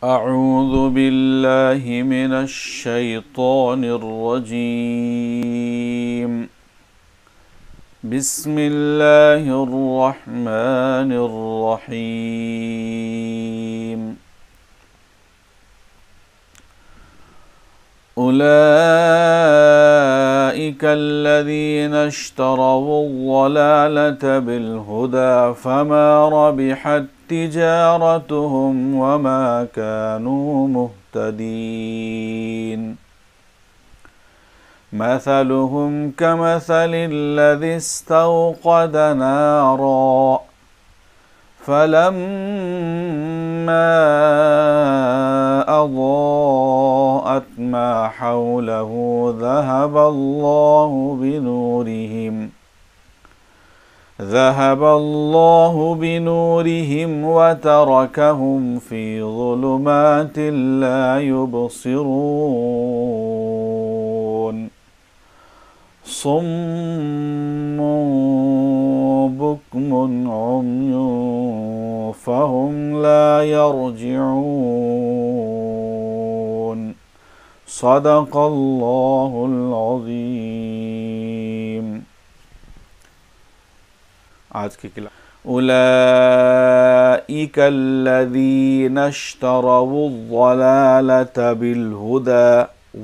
أعوذ بالله من الشيطان الرجيم. بسم الله الرحمن الرحيم. أولئك الذين اشتروا الضلالة بالهدى فما ربحت تجارتهم وما كانوا مهتدين. مثلهم كمثل الذي استوقد نارا فلما أضاءت ما حوله ذهب الله بنورهم وتركهم في ظلمات لا يبصرون. صم بكم عمي فهم لا يرجعون. صدق اللہ العظیم. آج کی کلام اولئک الذین اشتروا الضلالۃ بالہدی.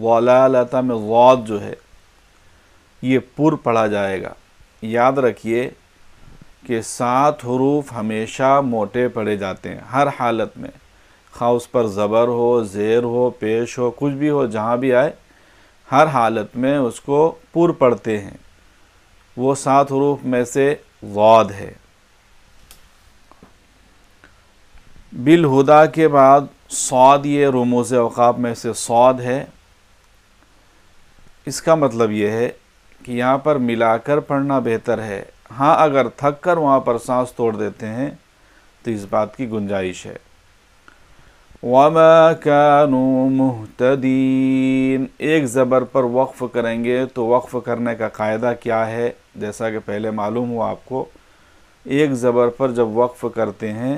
ضلالۃ میں ضاد جو ہے یہ پر پڑھا جائے گا. یاد رکھیے کہ 7 حروف ہمیشہ موٹے پڑھے جاتے ہیں ہر حالت میں، خواہ اس پر زبر ہو، زیر ہو، پیش ہو، کچھ بھی ہو، جہاں بھی آئے ہر حالت میں اس کو پر پڑھتے ہیں. وہ 7 حروف میں سے ضاد ہے. بالہدا کے بعد صاد، یہ رموز اوقاف میں سے صاد ہے. اس کا مطلب یہ ہے کہ یہاں پر ملا کر پڑھنا بہتر ہے. ہاں اگر تھک کر وہاں پر سانس توڑ دیتے ہیں تو اس بات کی گنجائش ہے. وَمَا كَانُوا مُهْتَدِينَ. ایک زبر پر وقف کریں گے تو وقف کرنے کا قاعدہ کیا ہے؟ جیسا کہ پہلے معلوم ہوا آپ کو، ایک زبر پر جب وقف کرتے ہیں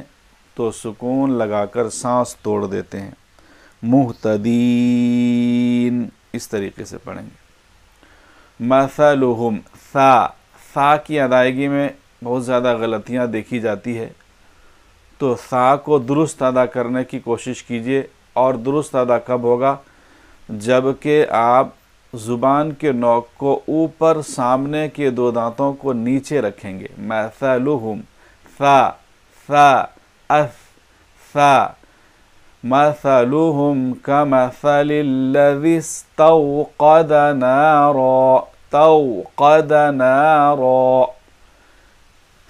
تو سکون لگا کر سانس توڑ دیتے ہیں. مہتدین اس طریقے سے پڑھیں گے. مثلہم، ثا کی ادائیگی میں بہت زیادہ غلطیاں دیکھی جاتی ہے، تو ثا کو درست ادا کرنے کی کوشش کیجئے. اور درست ادا کب ہوگا؟ جب کہ آپ زبان کے نوک کو اوپر سامنے کے 2 دانتوں کو نیچے رکھیں گے. مثلہم، ثا اث ثا. مثلہم کمثل الذی استوقد نارا. توقد نارا.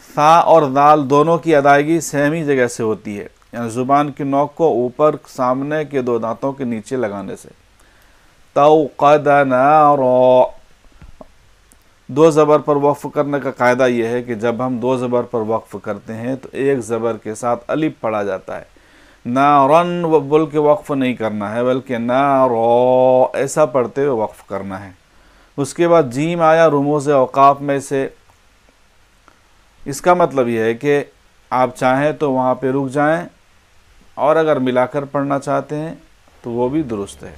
ثا اور دال دونوں کی ادائیگی سیم ہی جگہ سے ہوتی ہے، یعنی زبان کی نوک کو اوپر سامنے کے 2 دانتوں کے نیچے لگانے سے. توقد نارا. 2 زبر پر وقف کرنے کا قاعدہ یہ ہے کہ جب ہم 2 زبر پر وقف کرتے ہیں تو ایک زبر کے ساتھ الف پڑھا جاتا ہے. نارن بول کے وقف نہیں کرنا ہے، بلکہ نارا ایسا پڑھتے ہوئے وقف کرنا ہے. اس کے بعد جیم آیا رموز اوقاف میں سے. اس کا مطلب یہ ہے کہ آپ چاہیں تو وہاں پہ رک جائیں، اور اگر ملا کر پڑھنا چاہتے ہیں تو وہ بھی درست ہے.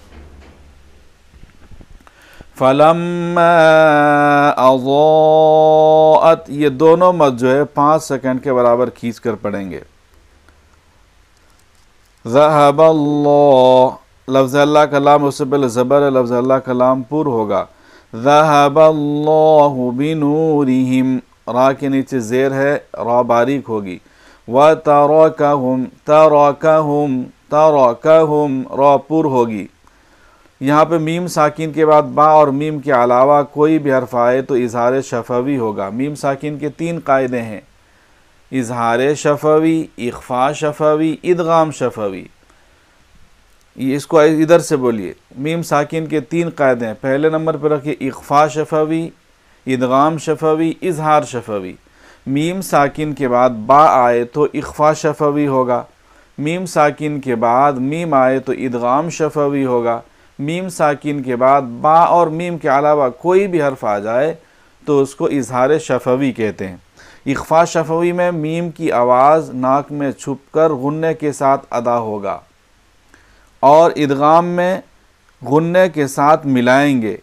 فَلَمَّا أَضَاءَتْ، یہ دونوں مد جو ہے 5 سیکنڈ کے برابر کھینچ کر پڑھیں گے. ذَهَبَ اللَّهُ، لفظ اللہ کا لام اس سے پہلے زبر ہے، لفظ اللہ کا لام پر ہوگا. ذَهَبَ اللَّهُ بِنُورِهِمْ، را کے نیچے زیر ہے، را باریک ہوگی. وَتَرَكَهُمْ، تَرَكَهُمْ، را پر ہوگی. یہاں پہ میم ساکین کے بعد با اور میم کے علاوہ کوئی بھی حرف آئے تو اظہار شفوی ہوگا. میم ساکین کے 3 قاعدے ہیں: اظہار شفوی، اخفاء شفوی، ادغام شفوی. اس کو ادھر سے بولیے. میم ساکین کے 3 قاعدے ہیں. پہلے نمبر پہ رکھیے اخفاء شفوی، ادغام شفوی، اظہار شفوی. میم ساکن کے بعد با آئے تو اخفاء شفوی ہوگا. میم ساکن کے بعد میم آئے تو ادغام شفوی ہوگا. میم ساکن کے بعد با اور میم کے علاوہ کوئی بھی حرف آ جائے تو اس کو اظہار شفوی کہتے ہیں. اخفاء شفوی میں میم کی آواز ناک میں چھپ کر غنّے کے ساتھ ادا ہوگا. اور ادغام میں غنّے کے ساتھ ملائیں گے،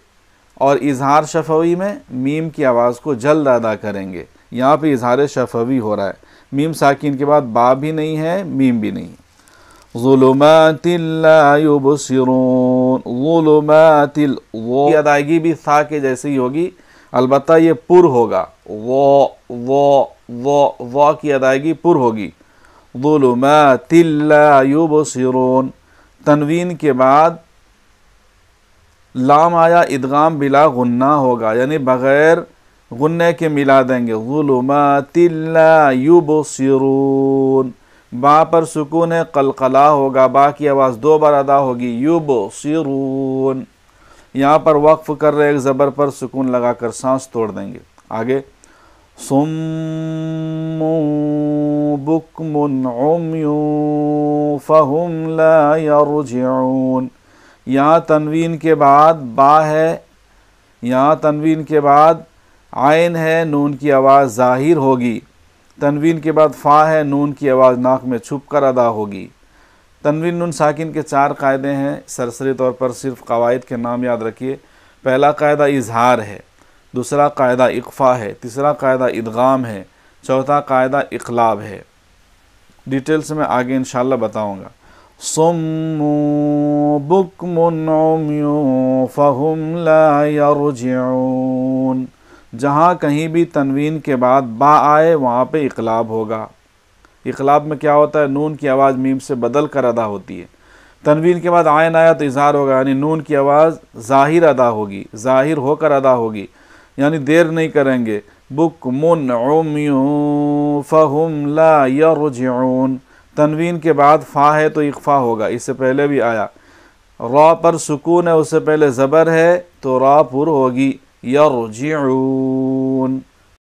اور اظہار شفوی میں میم کی آواز کو جلد ادا کریں گے۔ یہاں پہ اظہار شفوی ہو رہا ہے، میم ساکن کے بعد با بھی نہیں ہے، میم بھی نہیں۔ ظلمات لا یبصرون، ظلمات وہ کی ادائیگی بھی تھا کے جیسی ہوگی، البتہ یہ پر ہوگا، وہ کی ادائیگی پر ہوگی۔ ظلمات لا یبصرون، تنوین کے بعد لام آیا، ادغام بلا غنہ ہوگا، یعنی بغیر غنّے کے ملا دیں گے۔ ظلمات لا یبصرون، با پر سکون قلقلہ ہوگا، با کی آواز 2 بار ادا ہوگی، یبصرون۔ یہاں پر وقف کر رہے ایک زبر پر سکون لگا کر سانس توڑ دیں گے۔ آگے صم بکم عمی فہم لا یرجعون، یہاں تنوین کے بعد با ہے، یہاں تنوین کے بعد عین ہے، نون کی آواز ظاہر ہوگی، تنوین کے بعد فا ہے، نون کی آواز ناک میں چھپ کر ادا ہوگی۔ تنوین نون ساکن کے 4 قاعدے ہیں، سرسری طور پر صرف قواعد کے نام یاد رکھیے۔ پہلا قاعدہ اظہار ہے، دوسرا قاعدہ اقفا ہے، تیسرا قاعدہ ادغام ہے، چوتھا قاعدہ اقلاب ہے۔ ڈیٹیلز میں آگے انشاءاللہ بتاؤں گا۔ صم بکم عمی فہم لا یرجعون، جہاں کہیں بھی تنوین کے بعد با آئے وہاں پہ اقلاب ہوگا۔ اقلاب میں کیا ہوتا ہے؟ نون کی آواز میم سے بدل کر ادا ہوتی ہے۔ تنوین کے بعد عین آیا تو اظہار ہوگا، یعنی نون کی آواز ظاہر ادا ہوگی، ظاہر ہو کر ادا ہوگی، یعنی دیر نہیں کریں گے۔ بکم عمی فہم لا یرجعون، تنوین کے بعد فا ہے تو اخفا ہوگا، اس سے پہلے بھی آیا۔ را پر سکون ہے، اس سے پہلے زبر ہے تو را پر ہوگی، یرجعون۔